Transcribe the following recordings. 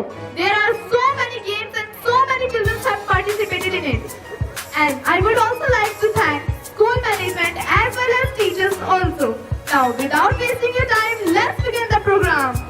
show. There are so many games and so many children have participated in it. And I would also like to thank school management as well as teachers also. Now, without wasting your time, let's begin the program.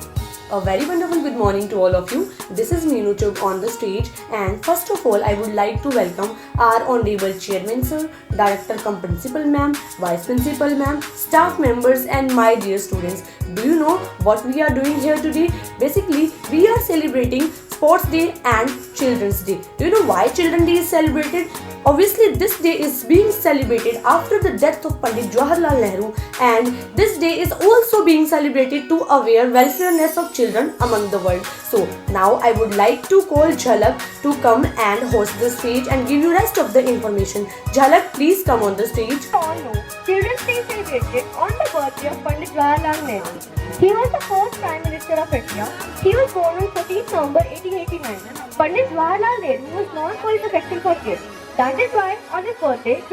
A very wonderful good morning to all of you. This is Meenu Chugh on the stage, and first of all I would like to welcome our honorable chairman sir, director cum principal ma'am, vice principal ma'am, staff members and my dear students. Do you know what we are doing here today? Basically we are celebrating Sports Day and Children's Day. Do you know why Children's Day is celebrated? Obviously this day is being celebrated after the death of Pandit Jawaharlal Nehru, and this day is also being celebrated to aware welfareness of children among the world. So now I would like to call Jhalak to come and host the stage and give you rest of the information. Jhalak, please come on the stage. All know Children's Day celebrated on the birthday of Pandit Jawaharlal Nehru. He was the first Prime Minister of India. He was born on 14 November 1889. Pandit Jawaharlal Nehru was known for his affection for kids. That is why on his birthday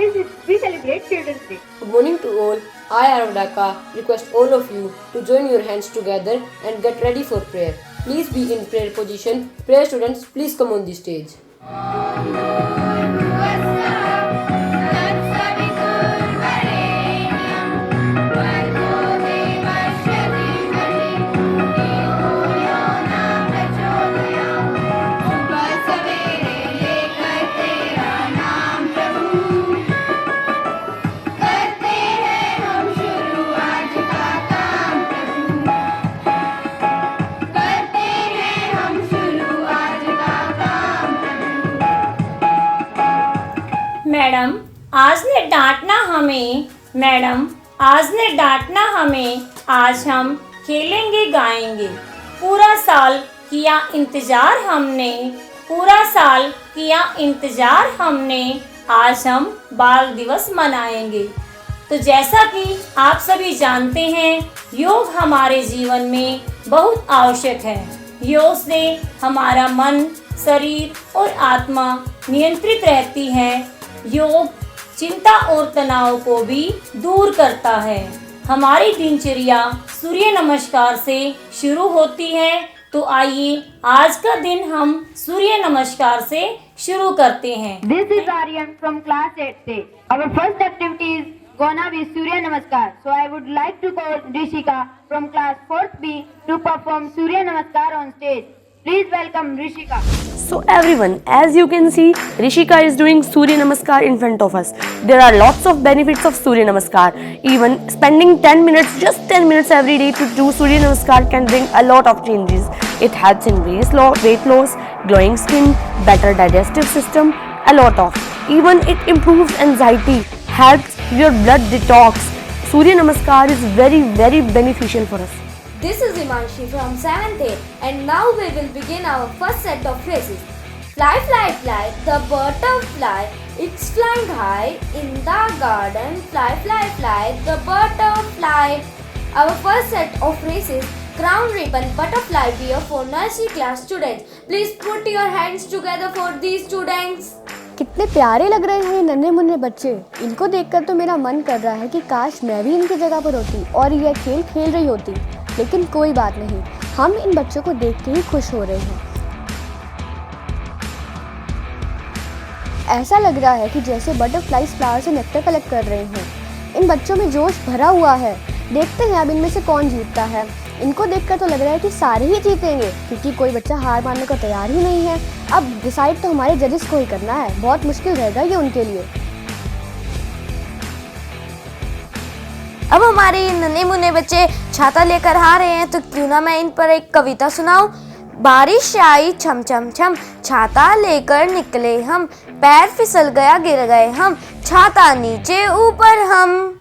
we celebrate Children's Day. Good morning to all. I, Arundaka, request all of you to join your hands together and get ready for prayer. Please be in prayer position. Prayer students, please come on the stage. Madam आज ने डांटना हमें, madam आज ने डांटना हमें, आज हम खेलेंगे गाएंगे। पूरा साल किया इंतजार हमने, पूरा साल किया इंतजार हमने, आज हम बाल दिवस मनाएंगे। तो जैसा कि आप सभी जानते हैं, योग हमारे जीवन में बहुत आवश्यक है। योग से हमारा मन, शरीर और आत्मा नियंत्रित रहती है। योग चिंता और तनाव को भी दूर करता है। हमारी दिनचर्या सूर्य नमस्कार से शुरू होती है, तो आइए आज का दिन हम सूर्य नमस्कार से शुरू करते हैं। This is Aryan from class 8A. Our first activity is gonna be Surya Namaskar. So I would like to call Rishika from class 4th B to perform Surya Namaskar on stage. Please welcome Rishika. So everyone, as you can see, Rishika is doing Surya Namaskar in front of us. There are lots of benefits of Surya Namaskar. Even spending 10 minutes, just 10 minutes every day to do Surya Namaskar can bring a lot of changes. It helps in weight loss, glowing skin, better digestive system, a lot of. Even it improves anxiety, helps your blood detox. Surya Namaskar is very, very beneficial for us. This is Imanshi from 7th A, and now we will begin our first set of phrases. Fly, fly, fly, the butterfly, it's flying high in the garden. Fly, fly, fly, the butterfly. Our first set of phrases, crown ribbon butterfly beer for nursery class students. Please put your hands together for these students. कितने प्यारे लग रहे हैं ये नन्हे मुन्ने बच्चे। इनको देखकर तो मेरा मन कर रहा है कि काश मैं भी इनकी जगह पर होती और यह खेल खेल रही होती। लेकिन कोई बात नहीं, हम इन बच्चों को देख के ही खुश हो रहे हैं। ऐसा लग रहा है कि जैसे बटरफ्लाइज फ्लावर से नेक्टर कलेक्ट कर रहे हैं। इन बच्चों में जोश भरा हुआ है। देखते हैं अब इनमें से कौन जीतता है। इनको देखकर तो लग रहा है कि सारे ही जीतेंगे, क्योंकि कोई बच्चा हार मानने को तैयार ही नहीं है। अब डिसाइड तो हमारे जजेस को ही करना है। बहुत मुश्किल रहेगा ये उनके लिए। अब हमारे ये नन्हे मुन्ने बच्चे छाता लेकर आ रहे हैं, तो क्यों ना मैं इन पर एक कविता सुनाऊं। बारिश आई छम छम छम, छाता लेकर निकले हम, पैर फिसल गया गिर गए हम, छाता नीचे ऊपर हम।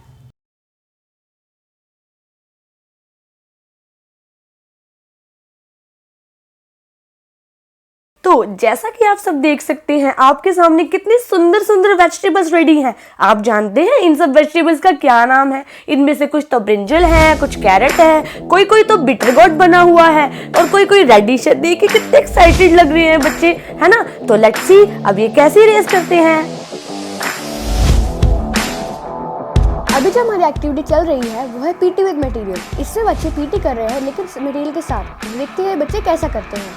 तो जैसा कि आप सब देख सकते हैं, आपके सामने कितनी सुंदर सुंदर वेजिटेबल्स रेडी हैं। आप जानते हैं इन सब वेजिटेबल्स का क्या नाम है? इनमें से कुछ तो ब्रिंजल है, कुछ कैरेट है, कोई तो बिटर गोट बना हुआ है और कोई रेडिश है। देखिए कितने एक्साइटेड लग रहे हैं बच्चे, है ना? तो लेट्स सी अब ये कैसे रेस करते हैं। अभी जो हमारी एक्टिविटी चल रही है वो है पीटी विद मटेरियल। इसमें बच्चे पीटी कर रहे हैं लेकिन मटेरियल के साथ। देखते हैं बच्चे कैसा करते हैं।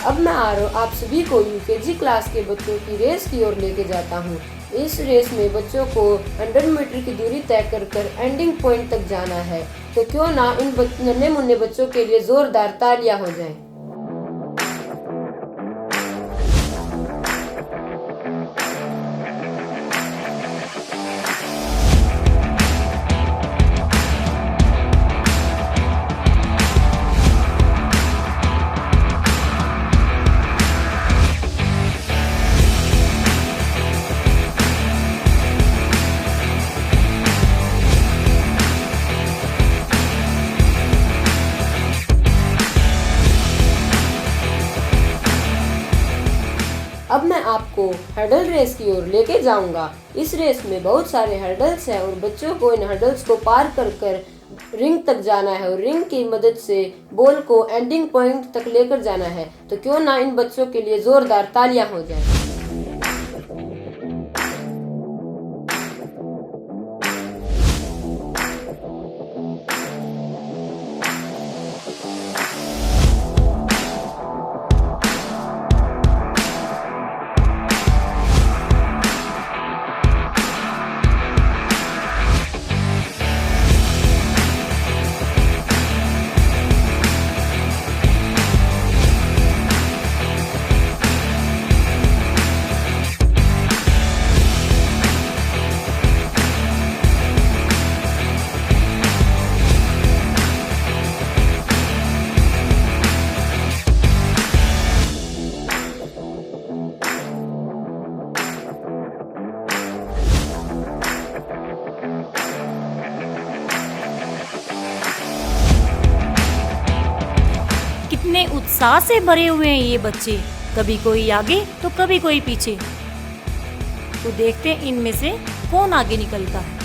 अब मैं आप सभी को यूकेजी क्लास के बच्चों की रेस की ओर लेके जाता हूँ। इस रेस में बच्चों को 100 मीटर की दूरी तय कर एंडिंग पॉइंट तक जाना है, तो क्यों ना इन नन्हे मुन्ने बच्चों के लिए जोरदार तालियां हो जाएं। अब मैं आपको हर्डल रेस की ओर लेके जाऊंगा। इस रेस में बहुत सारे हर्डल्स हैं और बच्चों को इन हर्डल्स को पार कर रिंग तक जाना है और रिंग की मदद से बॉल को एंडिंग पॉइंट तक लेकर जाना है, तो क्यों ना इन बच्चों के लिए जोरदार तालियां हो जाएं। कितने उत्साह से भरे हुए हैं ये बच्चे, कभी कोई आगे तो कभी कोई पीछे। तो देखते हैं इनमें से कौन आगे निकलता है।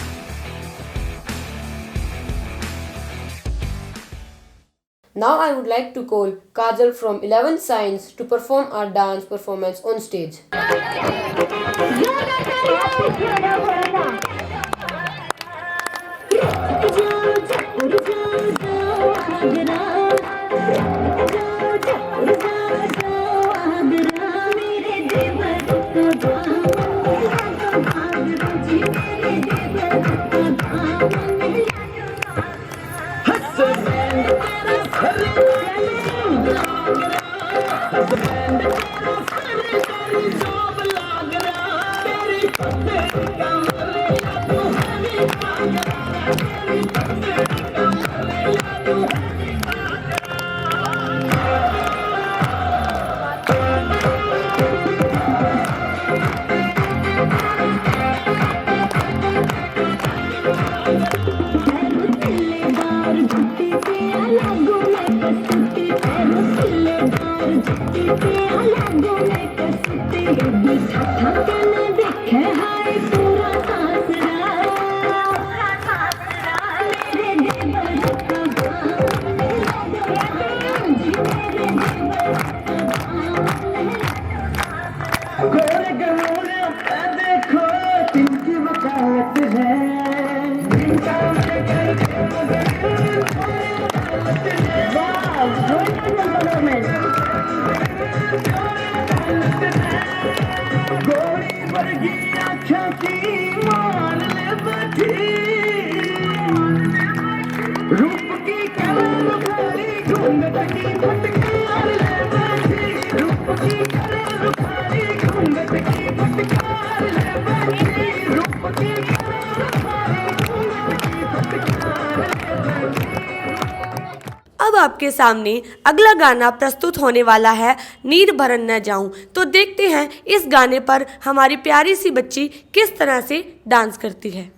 Now I would like to call Kajal from 11th Science to perform our dance performance on stage. अब आपके सामने अगला गाना प्रस्तुत होने वाला है, नींद भरन न जाऊं। तो देखते हैं इस गाने पर हमारी प्यारी सी बच्ची किस तरह से डांस करती है।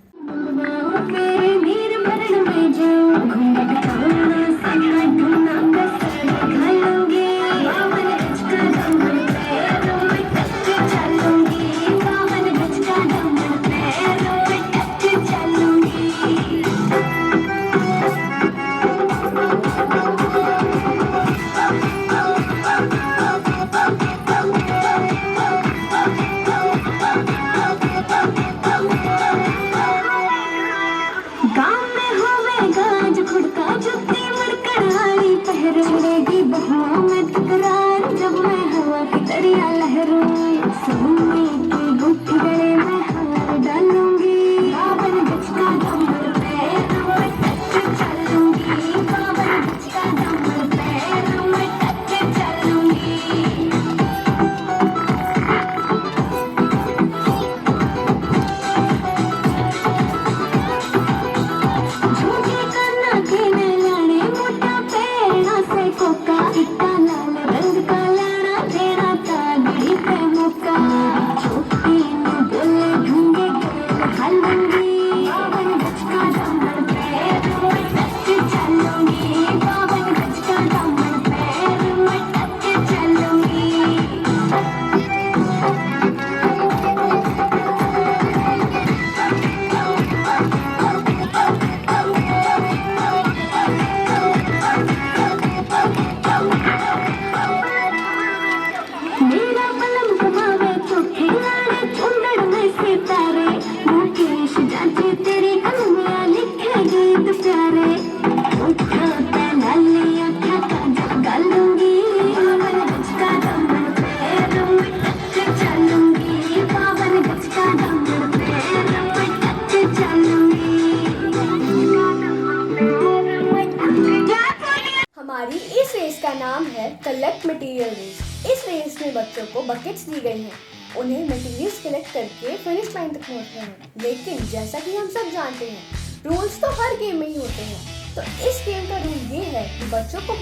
Material race. इस रेस में बच्चों को बकेट्स दी गई हैं। उन्हें मटेरियल्स कलेक्ट करके फिनिश लाइन तक पहुंचना है। लेकिन जैसा कि हम सब जानते हैं, रूल्स तो हर गेम में ही होते हैं। तो इस गेम का रूल ये है कि बच्चों को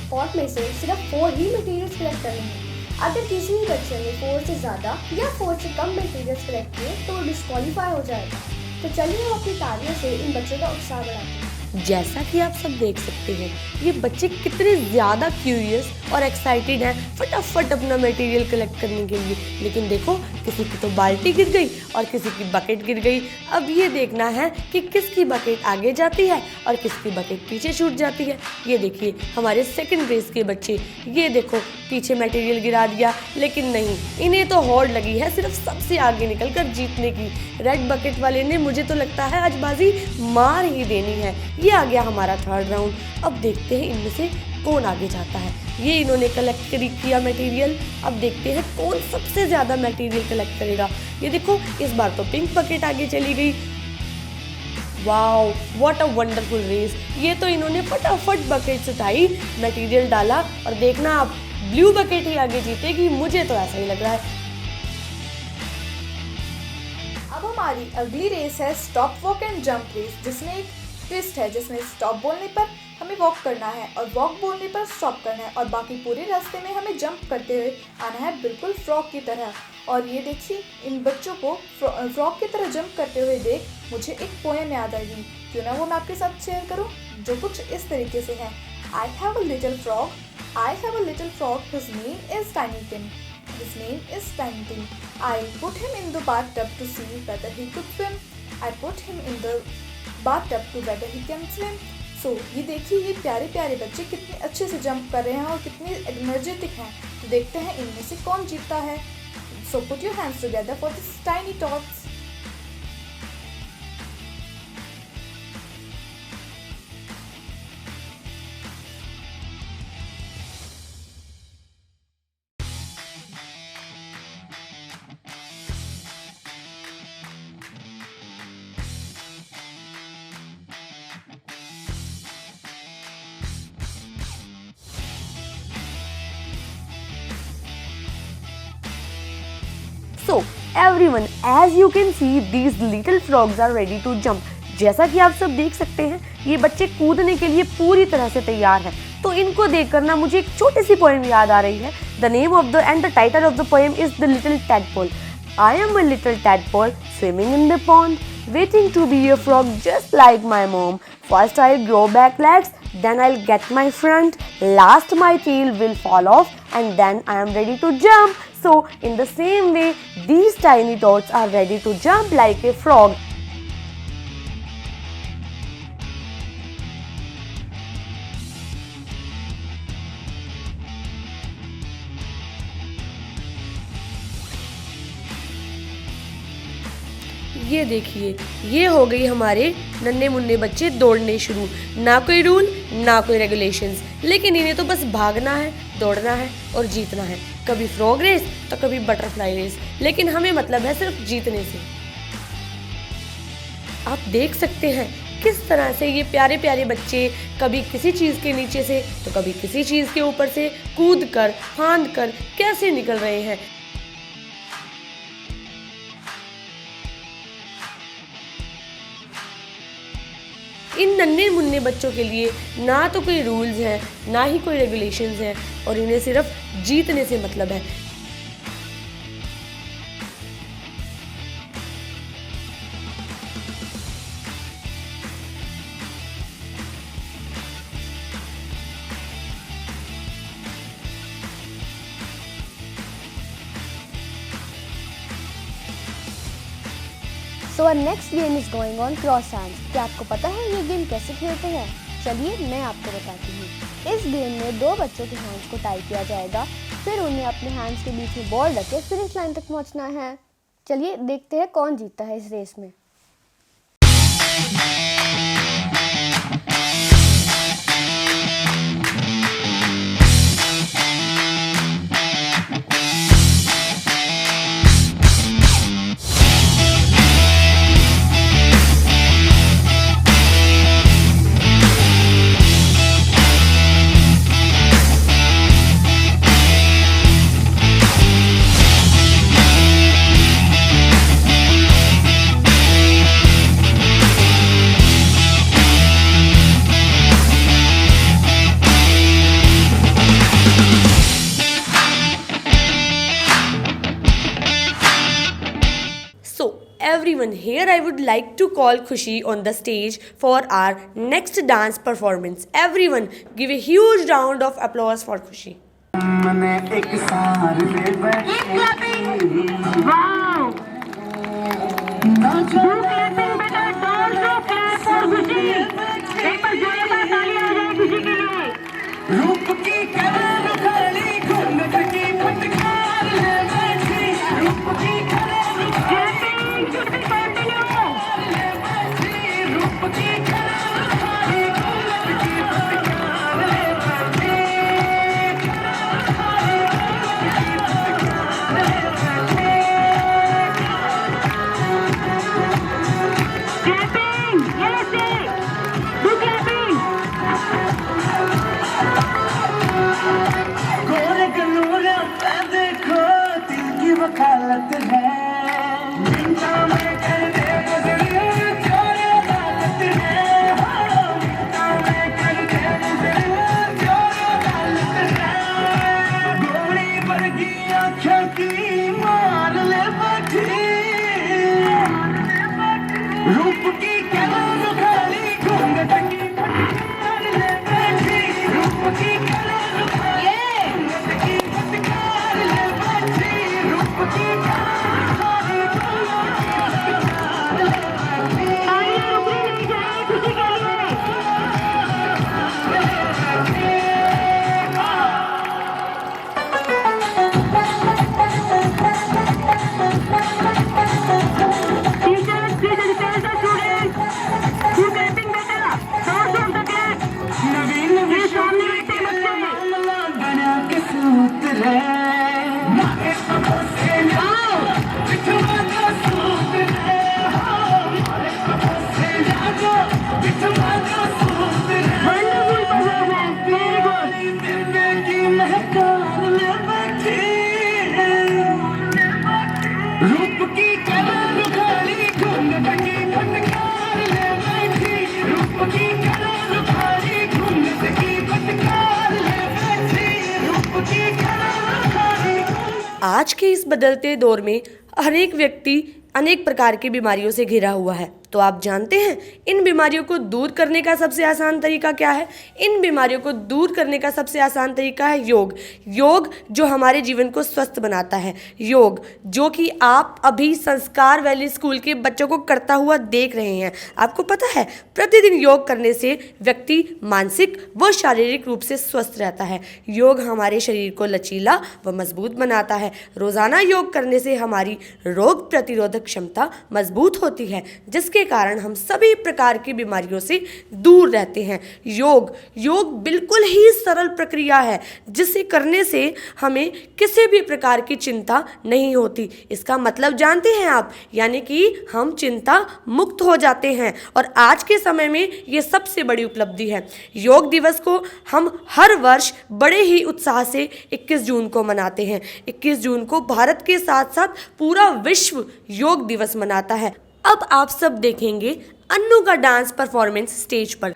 पॉट में से सिर्फ 4 ही मटेरियल्स कलेक्ट करने हैं। अगर किसी भी बच्चे ने 4 से ज़्यादा या 4 से कम मटेरियल्स कलेक्ट किए तो वो डिस्क्वालीफाई हो जाएगा। तो चलिए हम अपनी तालियों से इन बच्चों का उत्साह बढ़ाते हैं। जैसा कि आप सब देख सकते हैं, ये बच्चे कितने ज़्यादा क्यूरियस और एक्साइटेड हैं फटाफट अपना मटेरियल कलेक्ट करने के लिए। लेकिन देखो, किसी की तो बाल्टी गिर गई और किसी की बकेट गिर गई। अब ये देखना है कि किसकी बकेट आगे जाती है और किसकी बकेट पीछे छूट जाती है। ये देखिए हमारे सेकंड रेस के बच्चे, ये देखो पीछे मटेरियल गिरा दिया, लेकिन नहीं, इन्हें तो होड़ लगी है सिर्फ सबसे आगे निकलकर जीतने की। रेड बकेट वाले ने, मुझे तो लगता है आज बाजी मार ही देनी है। ये आ गया हमारा थर्ड राउंड। अब देखते हैं इनमें से कौन आगे जाता है। ये इन्होंने कलेक्ट किया मटेरियल। अब देखते हैं कौन सबसे ज़्यादा मटेरियल कलेक्ट करेगा। ये देखो, इस बार तो पिंक बकेट आगे चली गई। Wow, what a wonderful race. ये तो इन्होंने फटाफट बकेट उठाई, मटेरियल डाला, और देखना आप ब्लू बकेट ही आगे जीतेगी, मुझे तो ऐसा ही लग रहा है। अब हमारी अगली रेस है stop walk and jump race, जिसमें एक ट्विस्ट है, जिसमें स्टॉप बोलने पर हमें वॉक करना है और वॉक बोलने पर स्टॉप करना है, और बाकी पूरे रास्ते में हमें जंप करते हुए आना है, बिल्कुल फ्रॉग की तरह। और ये देखिए, इन बच्चों को फ्रॉग की तरह जंप करते हुए देख मुझे एक पोएम याद आई। क्यों ना वो मैं आपके साथ शेयर करूं, जो कुछ इस तरीके से है। I have a little frog, his name is Tiny Tim. I put him in the bathtub to see whether he could swim. I put him in the bathtub to whether he can swim. So, ये देखिए, ये प्यारे प्यारे बच्चे कितने अच्छे से jump कर रहे हैं और कितने एनर्जेटिक हैं। तो देखते हैं इनमें से कौन जीतता है। So put your hands together for this tiny tots. So everyone, as you can see, these little frogs are ready to jump. जैसा कि आप सब देख सकते हैं, ये बच्चे कूदने के लिए पूरी तरह से तैयार हैं। तो इनको देखकर ना मुझे एक छोटी सी पोएम याद आ रही है। The name of the title of the poem is The Little Tadpole. I am a little tadpole swimming in the pond, waiting to be a frog just like my mom. First I'll grow back legs, then I'll get my front, last my tail will fall off, and then I am ready to jump. So in the same way, these tiny tots are ready to jump like a frog. ये देखिए, ये हो गई हमारे नन्हे मुन्ने बच्चे दौड़ने शुरू। ना कोई रूल, ना कोई रेगुलेशंस, लेकिन इन्हें तो बस भागना है, दौड़ना है और जीतना है। कभी फ्रॉग रेस तो कभी बटरफ्लाई रेस, लेकिन हमें मतलब है सिर्फ जीतने से। आप देख सकते हैं किस तरह से ये प्यारे प्यारे बच्चे कभी किसी चीज़ के नीचे से तो कभी किसी चीज़ के ऊपर से कूद कर, फांद कर कैसे निकल रहे हैं। इन नन्हे मुन्ने बच्चों के लिए ना तो कोई रूल्स हैं, ना ही कोई रेगुलेशंस हैं, और इन्हें सिर्फ जीतने से मतलब है। So our next game is going on cross hands. क्या आपको पता है ये गेम कैसे खेलते हैं? चलिए मैं आपको बताती हूँ। इस गेम में 2 बच्चों के हैंड्स को टाई किया जाएगा, फिर उन्हें अपने हैंड्स के बीच में बॉल रख के फिनिश लाइन तक पहुँचना है। चलिए देखते हैं कौन जीतता है इस रेस में। everyone. Here I would like to call Khushi on the stage for our next dance performance. Everyone, give a huge round of applause for Khushi. रूप की कलर खाली घूंघट की फटकार ले बैठी रूप की कलर खाली घूंघट की फटकार ले बैठी गोरे गलूरा पे देखो दिल की वकालत है मिंटा में कर दे गुजरे जोरे अदालत है मिंटा में कर दे गुजरे जोरे अदालत है गोली वर्गी आँखों की मार ले बैठी रूप की कलर खाली घूंघट की फटकार ले बैठी रूप की कलर रूप की कलर खाली घूंघट की फटकार ले बैठी रूप की कलर खाली घूंघट की फटकार ले बैठी रूप की कलर खाली। आज के इस बदलते दौर में हर एक व्यक्ति अनेक प्रकार की बीमारियों से घिरा हुआ है। तो आप जानते हैं इन बीमारियों को दूर करने का सबसे आसान तरीका क्या है? इन बीमारियों को दूर करने का सबसे आसान तरीका है योग। योग जो हमारे जीवन को स्वस्थ बनाता है। योग जो कि आप अभी संस्कार वैली स्कूल के बच्चों को करता हुआ देख रहे हैं। आपको पता है प्रतिदिन योग करने से व्यक्ति मानसिक व शारीरिक रूप से स्वस्थ रहता है। योग हमारे शरीर को लचीला व मजबूत बनाता है। रोज़ाना योग करने से हमारी रोग प्रतिरोधक क्षमता मजबूत होती है, जिसके कारण हम सभी प्रकार की बीमारियों से दूर रहते हैं। योग बिल्कुल ही सरल प्रक्रिया है, जिसे करने से हमें किसी भी प्रकार की चिंता नहीं होती। इसका मतलब जानते हैं आप? यानी कि हम चिंता मुक्त हो जाते हैं और आज के समय में ये सबसे बड़ी उपलब्धि है। योग दिवस को हम हर वर्ष बड़े ही उत्साह से 21 जून को मनाते हैं। 21 जून को भारत के साथ साथ पूरा विश्व योग दिवस मनाता है। अब आप सब देखेंगे अन्नू का डांस परफॉर्मेंस स्टेज पर।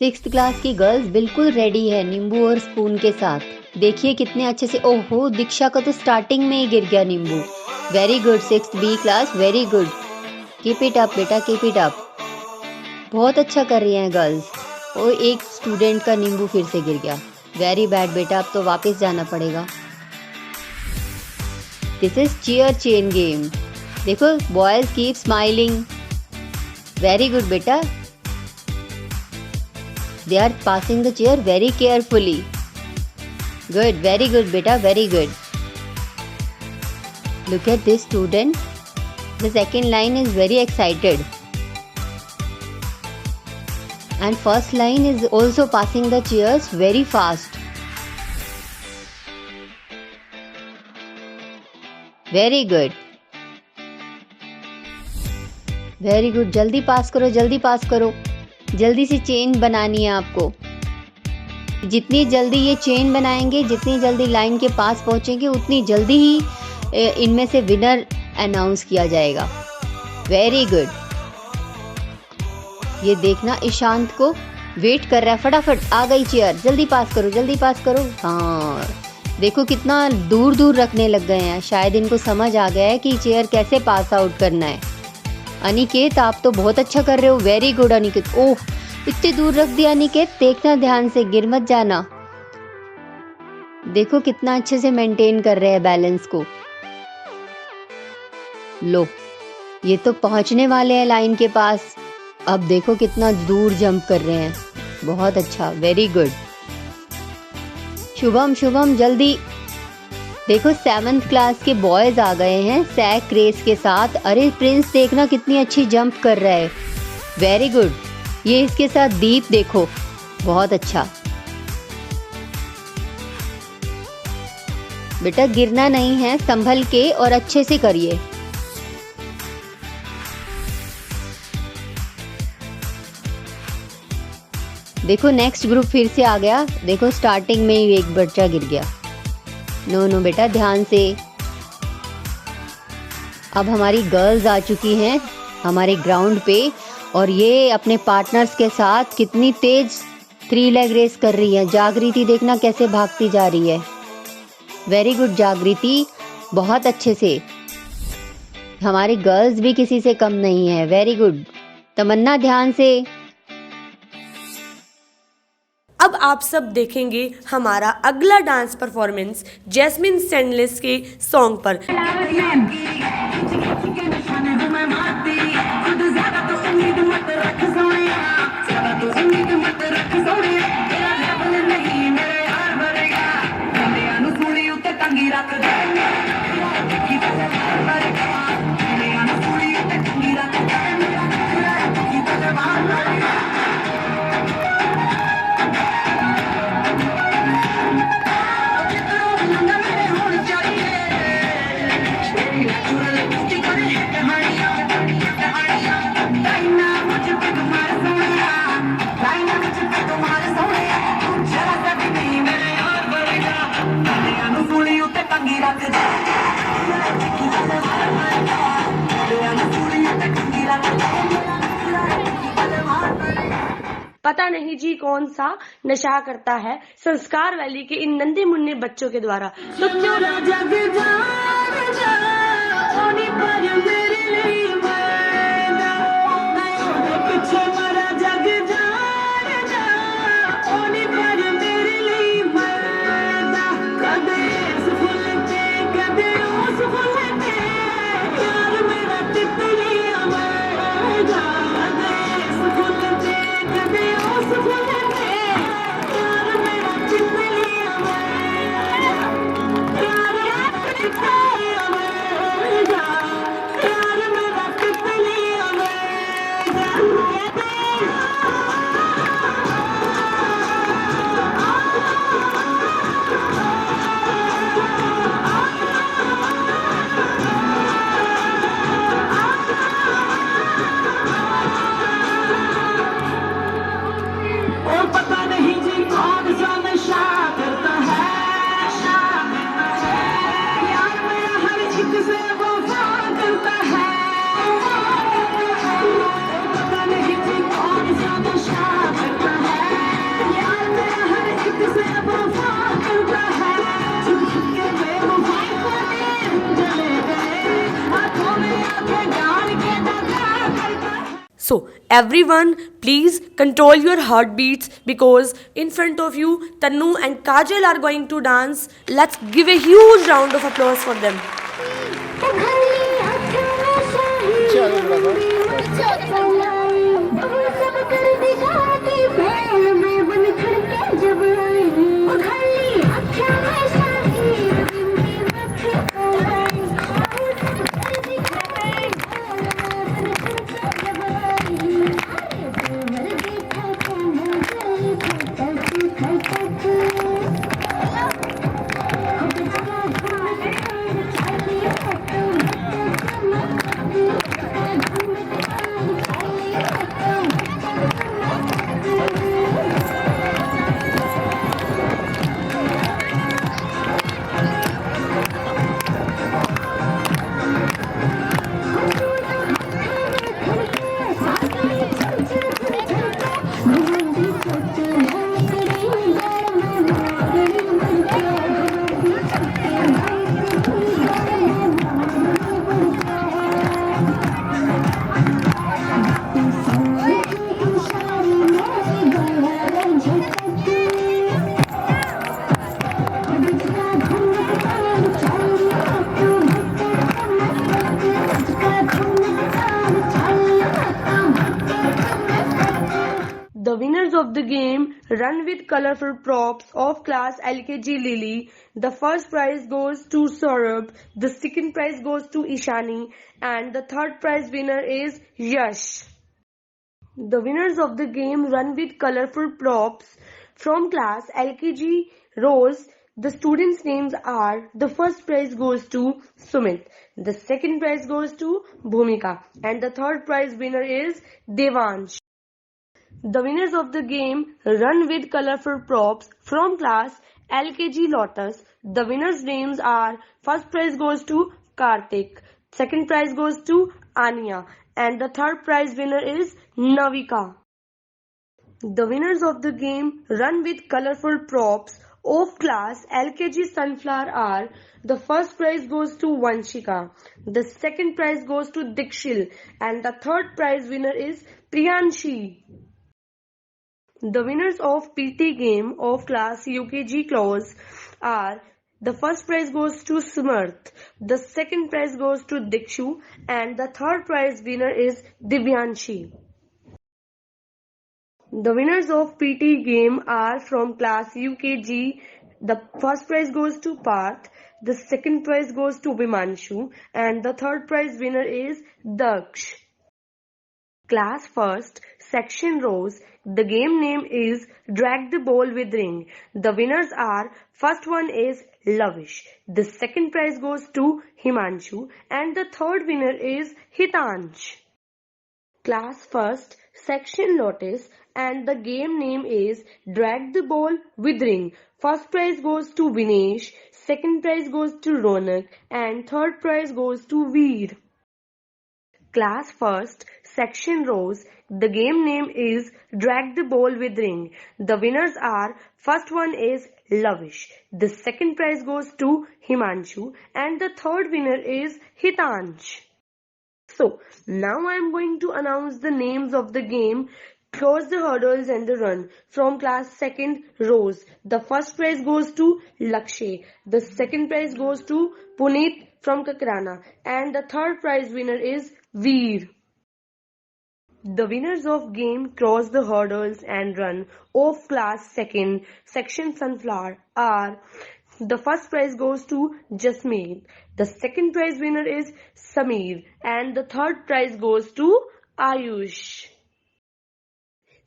6th क्लास की गर्ल्स बिल्कुल रेडी है नींबू और स्पून के साथ। देखिए कितने अच्छे से, ओहो दीक्षा का तो स्टार्टिंग में ही गिर गया नींबू। Very good 6th B class, very good, keep it up बेटा, कीप इट अप। बहुत अच्छा कर रही हैं गर्ल्स। और एक स्टूडेंट का नींबू फिर से गिर गया। वेरी बैड बेटा, अब तो वापस जाना पड़ेगा। This is cheer chain game. देखो boys keep smiling. Very good बेटा, they are passing the chair very carefully. Good, very good beta, very good. Look at this student. The second line is very excited. And first line is also passing the chairs very fast. Very good. Very good. जल्दी पास करो, जल्दी पास करो। जल्दी से chain बनानी है आपको। जितनी जल्दी ये चेन बनाएंगे, जितनी जल्दी लाइन के पास पहुंचेंगे, उतनी जल्दी ही इनमें से विनर अनाउंस किया जाएगा। Very good. ये देखना ईशांत को वेट कर रहा है, फटाफट आ गई चेयर, जल्दी पास करो, जल्दी पास करो। हाँ देखो कितना दूर दूर रखने लग गए हैं। शायद इनको समझ आ गया है कि चेयर कैसे पास आउट करना है। अनिकेत आप तो बहुत अच्छा कर रहे हो। Very good Aniket. ओह इतनी दूर रख दिया अनिकेत, देखना ध्यान से, गिर मत जाना। देखो कितना अच्छे से मेंटेन कर रहे हैं बैलेंस को। लो ये तो पहुंचने वाले हैं लाइन के पास। अब देखो कितना दूर जंप कर रहे हैं। बहुत अच्छा, वेरी गुड। शुभम शुभम जल्दी। देखो 7th क्लास के बॉयज आ गए हैं सैक रेस के साथ। अरे प्रिंस देखना कितनी अच्छी जंप कर रहा है। Very good. ये इसके साथ दीप देखो, बहुत अच्छा। बेटा गिरना नहीं है, संभल के और अच्छे से करिए। देखो नेक्स्ट ग्रुप फिर से आ गया। देखो स्टार्टिंग में ही एक बच्चा गिर गया। नो नो बेटा ध्यान से। अब हमारी गर्ल्स आ चुकी हैं हमारे ग्राउंड पे और ये अपने पार्टनर्स के साथ कितनी तेज 3 लेग रेस कर रही है। जागृति देखना कैसे भागती जा रही है। वेरी गुड जागृति, बहुत अच्छे से। हमारी गर्ल्स भी किसी से कम नहीं है। वेरी गुड तमन्ना, ध्यान से। अब आप सब देखेंगे हमारा अगला डांस परफॉर्मेंस जैस्मिन स्टैनलेस के सॉन्ग पर। पता नहीं जी कौन सा नशा करता है संस्कार वैली के इन नन्हे मुन्ने बच्चों के द्वारा। तो क्यों Everyone, please control your heartbeats because in front of you, Tanu and Kajal are going to dance. Let's give a huge round of applause for them. The winners of the game run with colorful props of class LKG Lily. The first prize goes to Saurabh, the second prize goes to Ishani, and the third prize winner is Yash. The winners of the game run with colorful props from class LKG Rose. The students' names are: the first prize goes to Sumit, the second prize goes to Bhumika, and the third prize winner is Devansh. The winners of the game run with colorful props from class LKG Lotus. The winners' names are: first prize goes to Karthik, second prize goes to Anya, and the third prize winner is Navika. The winners of the game run with colorful props of class LKG Sunflower are: the first prize goes to Vanshika, the second prize goes to Dikshil, and the third prize winner is Priyanshi. The winners of PT game of class UKG Clause are: the first prize goes to Samarth, the second prize goes to Dikshu, and the third prize winner is Divyanshi. The winners of PT game are from class UKG. The first prize goes to Parth, the second prize goes to Vimanshu, and the third prize winner is Daksh. Class first, section Rose. The game name is Drag the Ball with Ring. The winners are: first one is Lavish, the second prize goes to Himanshu, and the third winner is Hitansh. Class first, section Lotus, and the game name is Drag the Ball with Ring. First prize goes to Vinesh, second prize goes to Ronak, and third prize goes to Veer. Class first, section Rose. The game name is Drag the Ball with Ring. The winners are: first one is Lavish, the second prize goes to Himanshu, and the third winner is Hitansh. So, now I am going to announce the names of the game Cross the Hurdles and the Run from class second Rose. The first prize goes to Lakshay, the second prize goes to Puneet from Kakrana, and the third prize winner is Veer. The winners of game Cross the Hurdles and Run of class second section Sunflower are: the first prize goes to Jasmeet, the second prize winner is Sameer, and the third prize goes to Ayush.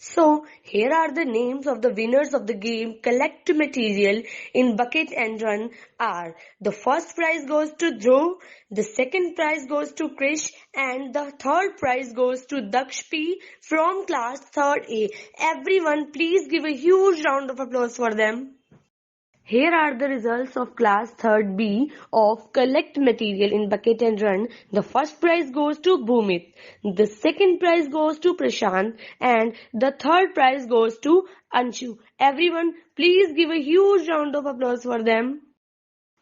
So, here are the names of the winners of the game Collect Material in Bucket and Run are: the first prize goes to Dhruv, the second prize goes to Krish, and the third prize goes to Daksh P from class 3rd A. Everyone, please give a huge round of applause for them. Here are the results of class 3rd B of Collect Material in Bucket and Run. The first prize goes to Bhumit, the second prize goes to Prashant, and the third prize goes to Anshu. Everyone, please give a huge round of applause for them.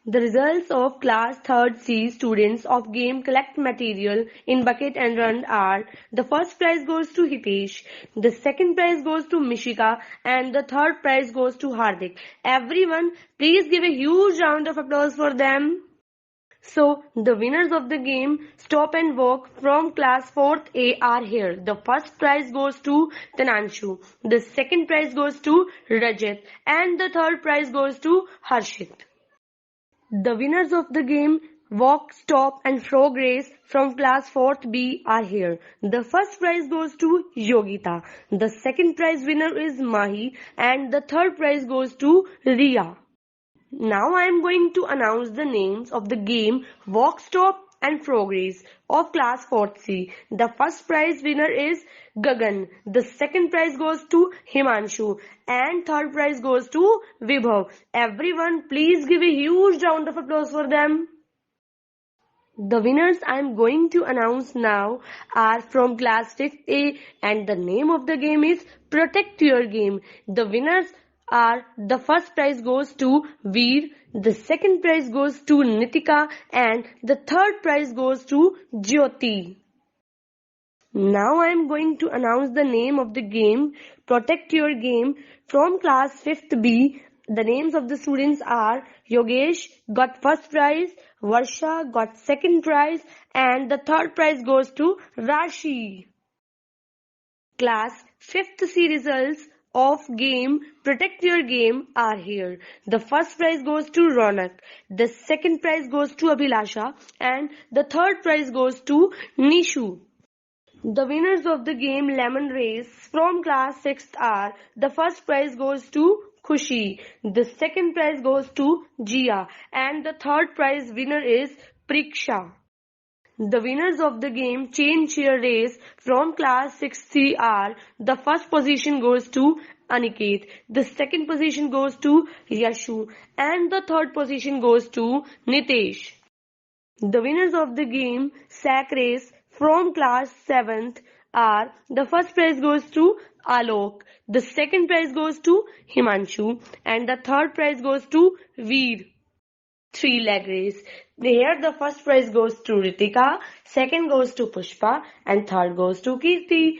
The results of class 3rd C students of game collect material in bucket and run are: the first prize goes to Hitesh, the second prize goes to Mishika, and the third prize goes to Hardik. Everyone, please give a huge round of applause for them. So, the winners of the game Stop and Walk from class 4th A are here. The first prize goes to Tananshu, the second prize goes to Rajat, and the third prize goes to Harshit. The winners of the game Walk, Stop and Frog Race from class 4th B are here. The first prize goes to Yogita, the second prize winner is Mahi, and the third prize goes to Riya. Now I am going to announce the names of the game Walk, Stop and Frog Race of class 4th C. The first prize winner is Gagan. The second prize goes to Himanshu and third prize goes to Vibhav. Everyone, please give a huge round of applause for them. The winners I am going to announce now are from class 6th A and the name of the game is Protect Your Game. The winners are: the first prize goes to Veer, the second prize goes to Nitika, and the third prize goes to Jyoti. Now I am going to announce the name of the game Protect Your Game from class 5th B. The names of the students are: Yogesh got first prize, Varsha got second prize, and the third prize goes to Rashi. Class 5th C results of game Protect Your Game are here. The first prize goes to Ronak, the second prize goes to Abhilasha, and the third prize goes to Nishu. The winners of the game Lemon Race from class 6th are: the first prize goes to Khushi, the second prize goes to Jia, and the third prize winner is Priksha. The winners of the game Chain Cheer Race from class 6C are: the first position goes to Aniket, the second position goes to Yashu, and the third position goes to Nitesh. The winners of the game Sack Race from class 7th are: the first prize goes to Alok, the second prize goes to Himanshu, and the third prize goes to Veer. 3-leg race. Here the first prize goes to Ritika, second goes to Pushpa, and third goes to Kirti.